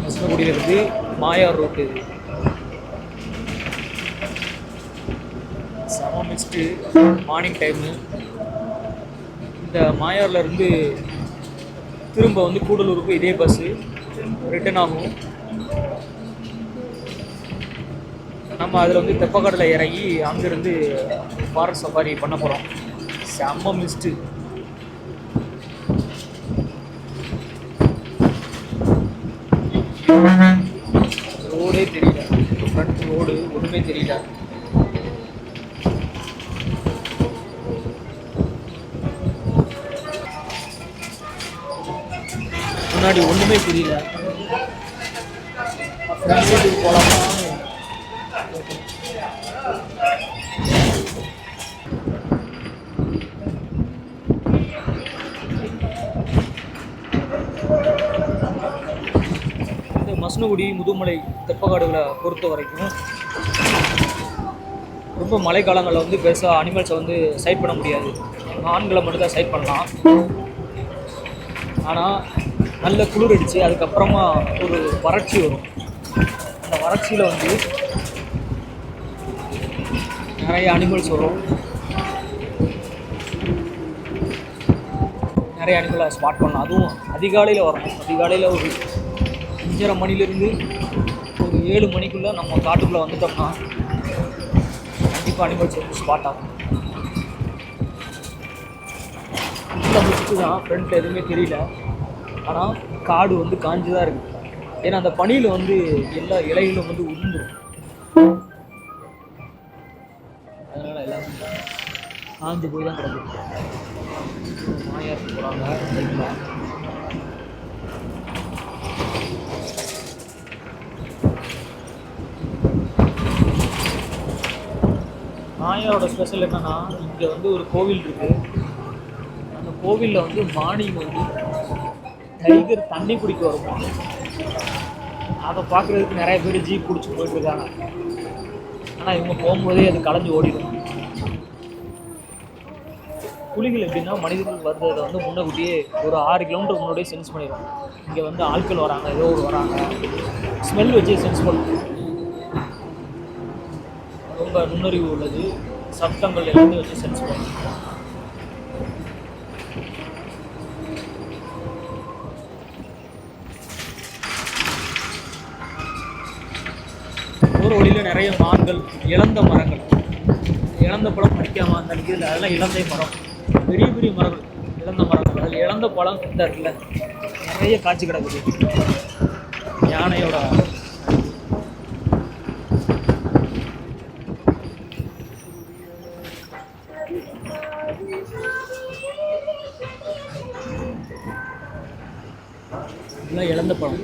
மசனகுடியிலிருந்து Moyar road இது. செம mist morning time. இந்த மாயார்லேருந்து திரும்ப வந்து கூடலூருக்கு இதே பஸ்ஸு ரிட்டன் ஆகும். நம்ம அதில் வந்து தெப்பக்காட்டில் இறங்கி அங்கேருந்து ஃபாரஸ்ட் சஃபாரி பண்ண போகிறோம். செம்ம மிஸ்ட்டு. ரோடே தெரியல, ஃப்ரண்ட் ரோடு ஒன்றுமே தெரியல. முன்னாடி ஒன்றுமே புரியல. ஃப்ரெண்ட் சைடுக்கு போகலாமா? இந்த மசனகுடி முதுமலை தெப்பக்காடுகளை பொறுத்த வரைக்கும் ரொம்ப மழைக்காலங்களில் வந்து பெருசாக அனிமல்ஸை வந்து சைட் பண்ண முடியாது. ஆண்களை மட்டும் தான் சைட் பண்ணலாம். ஆனால் நல்ல குளிர் அடித்து அதுக்கப்புறமா ஒரு வறட்சி வரும். அந்த வறட்சியில் வந்து நிறைய அனிமல்ஸ் வரும். நிறைய அனிமலை ஸ்பாட் பண்ணலாம். அதுவும் அதிகாலையில் வரணும். அதிகாலையில் ஒரு 5:30 மணிலேருந்து ஒரு 7 மணிக்குள்ளே நம்ம காட்டுக்குள்ளே வந்துட்டோம்னா கண்டிப்பாக அனிமல்ஸ் வந்து ஸ்பாட் ஆகும். உள்ள முடிச்சுட்டு தான் ஃப்ரண்ட்டில் எதுவுமே தெரியல. ஆனால் காடு வந்து காஞ்சி தான் இருக்குது. ஏன்னா அந்த பனியில் வந்து எல்லா இலைகளும் வந்து உதிர்ந்துடும். அதனால் எல்லாம் காஞ்சி போய் தான் கிடக்குது. மாயாருக்கு போகிறாங்க. மாயாரோட ஸ்பெஷல் என்னென்னா, இங்கே வந்து ஒரு கோவில் இருக்குது. அந்த கோவிலில் வந்து மார்னிங் வந்து டைகர் தண்ணி குடிக்க வருமா. அதை பார்க்குறதுக்கு நிறைய பேர் ஜீப் பிடிச்சி போயிட்டுருக்காங்க. ஆனால் இவங்க போகும்போதே அது கலைஞ்சி ஓடிடும். புலிகள் எப்படின்னா மனிதர்கள் வர்றதை வந்து முன்னக்கூட்டியே ஒரு 6 கிலோமீட்டர் முன்னாடியே சென்ஸ் பண்ணிடும். இங்கே வந்து ஆட்கள் வராங்க, ஏதோ ஒரு வராங்க, ஸ்மெல் வச்சு சென்ஸ் பண்ணும். ரொம்ப நுண்ணறிவு உள்ளது. சப்தங்கள் எல்லாமே வச்சு சென்ஸ் பண்ணும். ஒரு வழியில் நிறைய மான்கள், இழந்த மரங்கள், இழந்த பழம் படிக்காமல் அந்த நிற்கிறது, அதெல்லாம் இழந்தை மரம், பெரிய பெரிய மரங்கள், இழந்த மரங்கள். அதில் இழந்த பழம் இந்த இருக்குல்ல, நிறைய காட்சி கிடக்குது. யானையோட இதெல்லாம் இழந்த பழம்.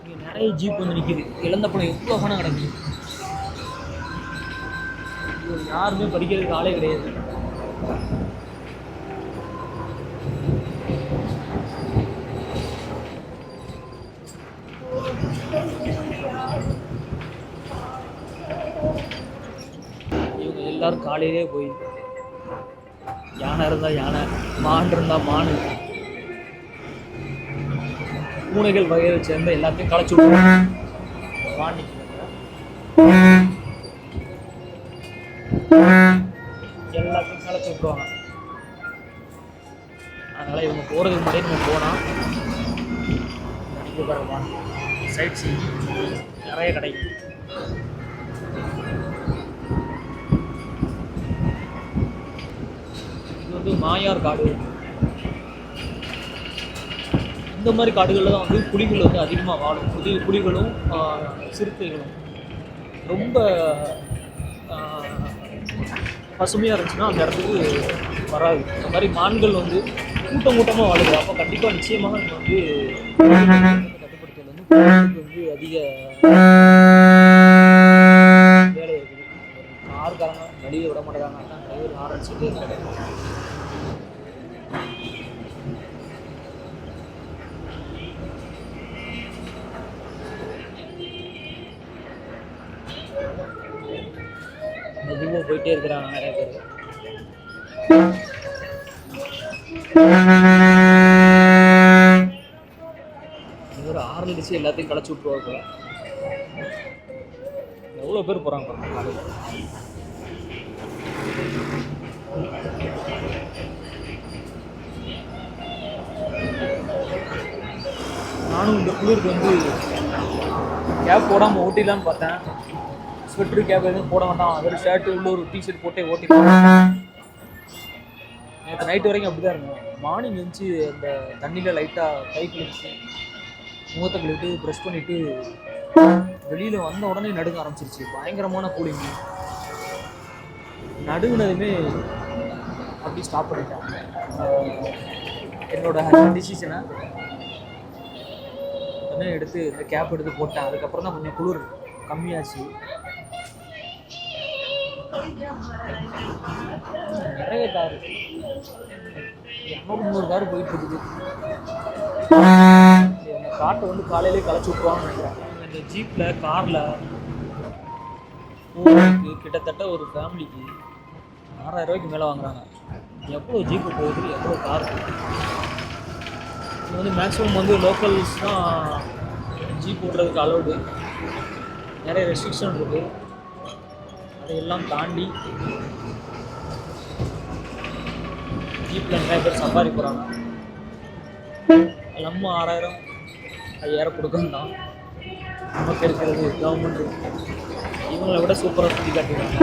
இங்கே நிறைய ஜீப் வந்து நிற்கிது. இழந்த பழம் எவ்வளோ பணம் கிடக்குது. யாருமே படிக்கிறதுக்கு ஆளே கிடையாது. இவங்க எல்லாரும் காலையிலே போய் யானை இருந்தால் யானை, மான் இருந்தால் மான், பூனைகள் வகையை சேர்ந்த எல்லாத்தையும் களைச்சி விடுவாங்க. எல்லாத்தையும் களைச்சி விட்டுருவாங்க. அதனால் இவங்க போகிறதுக்கு முன்னாடி நம்ம போனால் சைட் சீ நிறைய கிடைக்கும். இது வந்து மாயார் காடு. இந்த மாதிரி காடுகளில் தான் வந்து புலிகள் வந்து அதிகமாக வாழும். புலிகளும் சிறுத்தைகளும் ரொம்ப பசுமையாக இருந்துச்சுன்னா அந்த இடத்துக்கு வராது. இந்த மாதிரி மான்கள் வந்து கூட்டமாக வாழுது. அப்போ கண்டிப்பாக நிச்சயமாக நம்ம வந்து கட்டுப்படுத்துறது வந்து அதிக வேலை இருக்குது. கார்காரங்க வெளியே விட மாட்டேங்காங்க. அதான் டிரைவர் ஆரம்பிச்சுட்டே இருக்காங்க. மெதுவாக போயிட்டே இருக்கிறாங்க நிறைய பேர். ஒரு 6 அடிச்சு எல்லாத்தையும் களைச்சி விட்டுருவாங்க. எவ்வளோ பேர் போகிறாங்க காலையில். நானும் இந்த குளிருக்கு வந்து கேப் போடாமல் ஓட்டிடலான்னு பார்த்தேன். ஸ்வெட்ரு கேப் எதுவும் போட வேண்டாம், வெறும் ஷர்ட்டு உள்ள ஒரு டிஷர்ட் போட்டே ஓட்டிடலாம். நேற்று நைட்டு வரைக்கும் அப்படி தான் இருக்கும். மார்னிங் எழுந்துச்சு அந்த தண்ணியில் லைட்டாக கை குளிச்சு முகத்தை கழுவிட்டு ப்ரெஷ் பண்ணிவிட்டு வெளியில் வந்த உடனே நடுங்க ஆரம்பிச்சிருச்சு. பயங்கரமான கூலிங். நடுங்கினதுமே அப்படி ஸ்டாப் பண்ணிட்டேன். என்னோட டிசிஷனை உடனே எடுத்து இந்த கேப் எடுத்து போட்டேன். அதுக்கப்புறம் தான் கொஞ்சம் குளிர் கம்மியாச்சு. நிறைய காரு 200 காரு போயிட்டு இருக்குது. காட்டை வந்து காலையிலே களைச்சி விட்டுருவாங்கன்னு நினைக்கிறேன். இந்த ஜீப்பில் காரில் போகிறதுக்கு கிட்டத்தட்ட ஒரு ஃபேமிலிக்கு 6000 ரூபாய்க்கு மேலே வாங்குறாங்க. எவ்வளோ ஜீப்பு போகுது, எவ்வளோ கார் போகுது. இது வந்து மேக்ஸிமம் வந்து லோக்கல்ஸ் தான் ஜீப் ஓட்டுறதுக்கு அலோடு. நிறைய ரெஸ்ட்ரிக்ஷன் இருக்குது. அதையெல்லாம் தாண்டி ஜீப்பில் நிறைய பேர் சஃபாரி போகிறாங்க. நம்ம 6000 5000 கொடுக்கணும் தான். நமக்கு இருக்கிறது கவர்மெண்ட் இவங்களை விட சூப்பராக சுற்றி காட்டிடுவாங்க.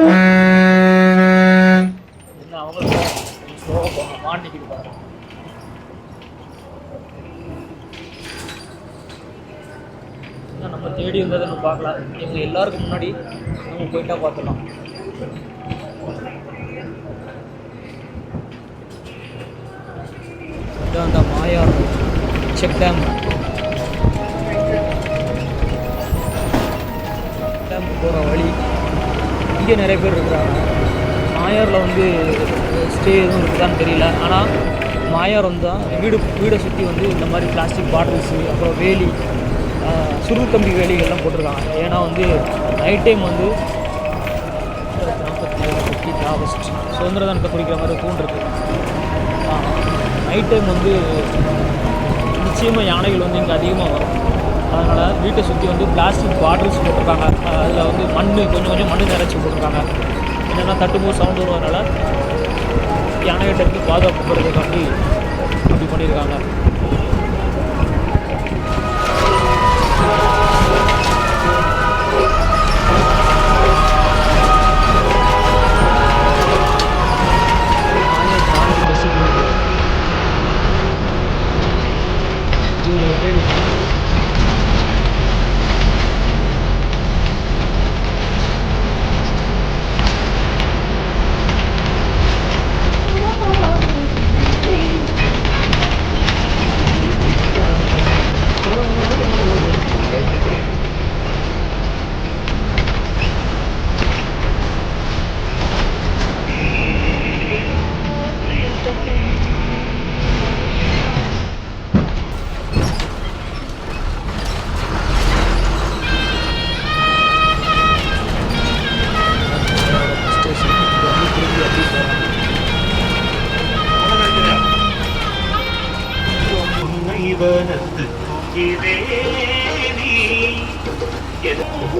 என்ன அவங்களுக்கு ஸ்லோவாக போங்க, மாட்டிக்கிட்டு பாருங்க. நம்ம தேடி வந்ததை நம்ம பார்க்கலாம். இவங்க எல்லாருக்கும் முன்னாடி நம்ம போயிட்டா பார்த்துக்கலாம். அந்த மாயார் செக் டேம் போகிற வழி. இங்கே நிறைய பேர் இருக்கிறாங்க. மாயாரில் வந்து ஸ்டே எதுவும் இருக்குதான்னு தெரியல. ஆனால் மாயார் வந்து தான் வீடை சுற்றி வந்து இந்த மாதிரி பிளாஸ்டிக் பாட்டில்ஸு, அப்புறம் வேலி, சுருள் கம்பி வேலிகள்லாம் போட்டிருக்காங்க. ஏன்னா வந்து நைட் டைம் வந்து 47 ஆகஸ்ட் சுதந்திர தினத்தை குறிக்கிற மாதிரி தூண்டிருக்கு. நைட் டைம் வந்து நிச்சயமாக யானைகள் வந்து இங்கே அதிகமாக வரும். அதனால் வீட்டை சுற்றி வந்து பிளாஸ்டிக் பாட்டில்ஸ் போட்டிருக்காங்க. அதில் வந்து கொஞ்சம் கொஞ்சம் மண் நிறைச்சி போட்டிருக்காங்க. என்னென்னா தட்டும்போது சவுண்டு வருவதனால யானைகிட்ட இருந்து பாதுகாப்பு போகிறதுக்காண்டி அப்படி பண்ணியிருக்காங்க.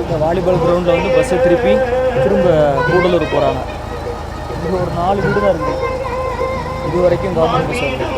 இந்த வாலிபால் கிரவுண்டில் வந்து பஸ்ஸை திரும்ப கூடலூர் போகிறாங்க. இங்கே ஒரு 4 வீடு தான் இருக்குது. இது வரைக்கும் கவர்மெண்ட் பஸ் வருது.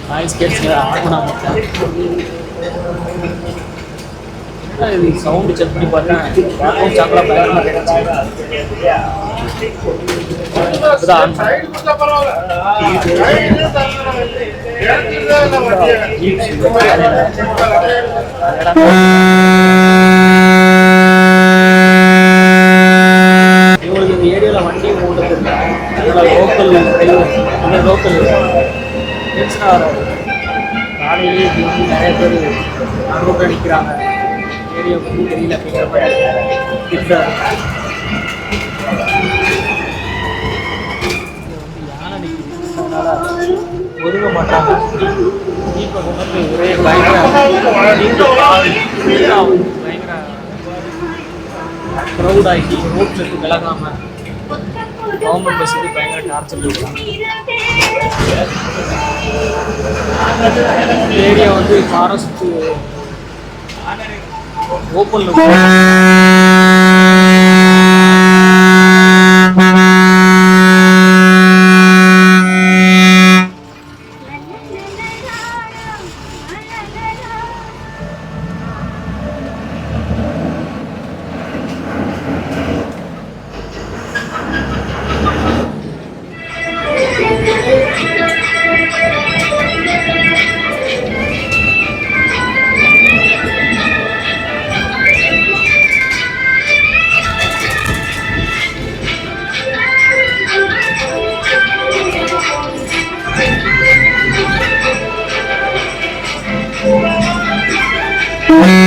நாய்ஸ் கேட்ஸில் ஆன் பண்ணாமல் இது சவுண்டு செக் பண்ணி பார்த்தேன். சாக்கெலாம் பயங்கரமாக கிடைச்சி இவங்களுக்கு இந்த ஏரியாவில் வண்டி ஓடுறது இல்லை, அதனால் லோக்கல் டிரைவர் அந்த லோக்கல் டென்ஷனாக வராது. காலையிலேயே இப்படி வந்து நிறைய பேர் ரோட்டில் நிற்கிறாங்க, ஏரியா பற்றி தெரியல அப்படிங்கிற மாதிரி திட்டுறாரு. யானை நிற்கிது, அதனால் ஒதுங்க மாட்டாங்க. இப்போ வந்து ஒரே பயங்கர க்ரௌட் ஆகி ரோட்டில் இருந்து விலகாமல் கவர்மெண்ட் பஸ்ஸுக்கு பயங்கர டார்ச்சர் கொடுக்குறாங்க. இந்த ஏரியா வந்து ஃபாரஸ்ட் ஓப்பனில் Thank you.